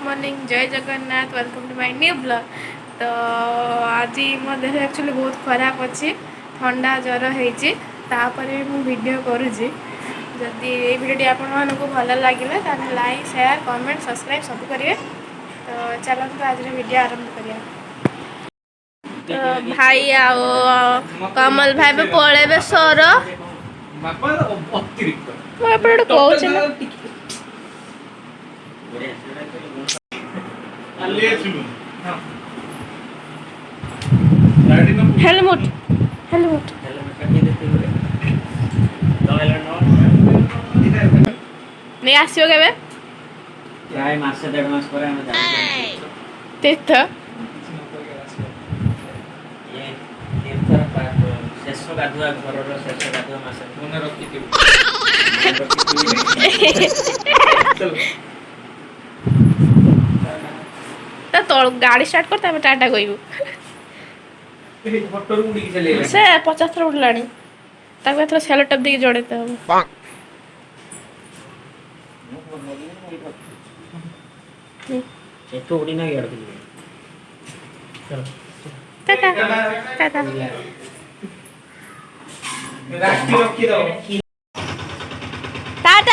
Morning जय Jagannath welcome to my new blog. तो आज मो देह एक्चुअली बहुत खराब अच्छी ठंडा ज्वर होती वीडियो करुँची जदि ये भिडियो आपण को भल लगे तो लाइक शेयर कमेंट सब्सक्राइब सब करेंगे। तो चलते आज वीडियो आरंभ करिया। तो भाई आओ कमल भाई पे पड़े सर हेलमेट हेलमेट नहीं आसियो केबे प्राय मास डेढ़ मास पर हम तीर्थ शेष गाधुआ घर शेष गाधुआ मास मन रखी तो गाड़ी स्टार्ट करते हैं टाटा कहू से 50 थर उड़लानी एथर सेलो टप देके जड़ेते हम टाटा टाटा टाटा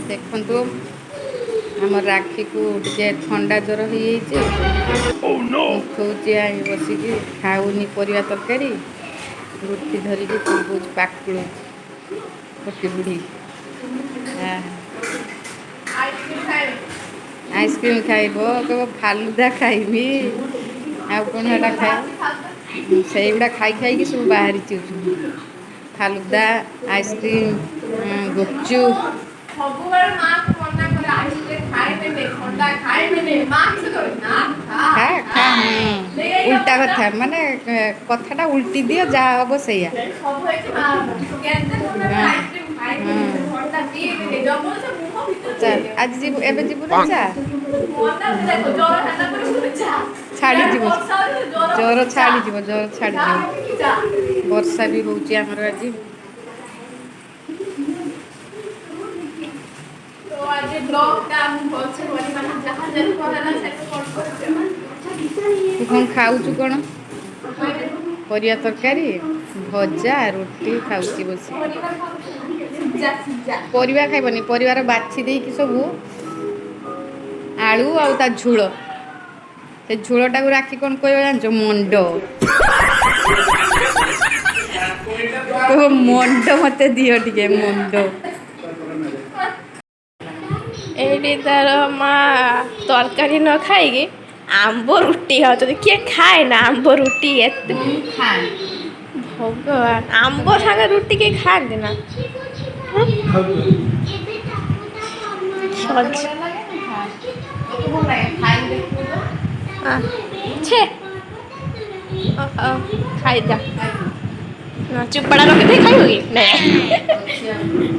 देखु आम राखी को टे ठंडा ज्वर हो बसिक खाऊनी परिया तरकारी रुटी धरिकी चिबुच पाकुड़ छोटी बुढ़ी आइसक्रीम खाइब कह फालुदा खाइबी आउ कौन है खाए से गुड़ा खाई खाई सब बाहरी फालुदा आइसक्रीम गुपचुप उल्टा कथा माने कथाटा उल्टी दियो जा हम से आज जीव एबे जीव ना जा छाड़ी जीव ज्वर छाड़ी जीव ज्वर छाड़ी जीव वर्षा भी होउची हमर आज कौन खाऊ कौन परिया तरकारी भजा रोटी खाऊची बस परिवा खाइबनी परिवार बाछी देकी सब आलू आउ ता झोल से झोलटा को राखी कौन कह जान मंड मंड मत दियो टिके मंड एडी तार माँ तरकारी न खाई आंब रुटी खाते किए खाए ना आंब रुटी भगवान आंब सागे रुटी किए खाते ना छे खाई जा चुपड़ा रखी खाई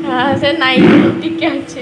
हाँ से नाई रुटी क्या अच्छे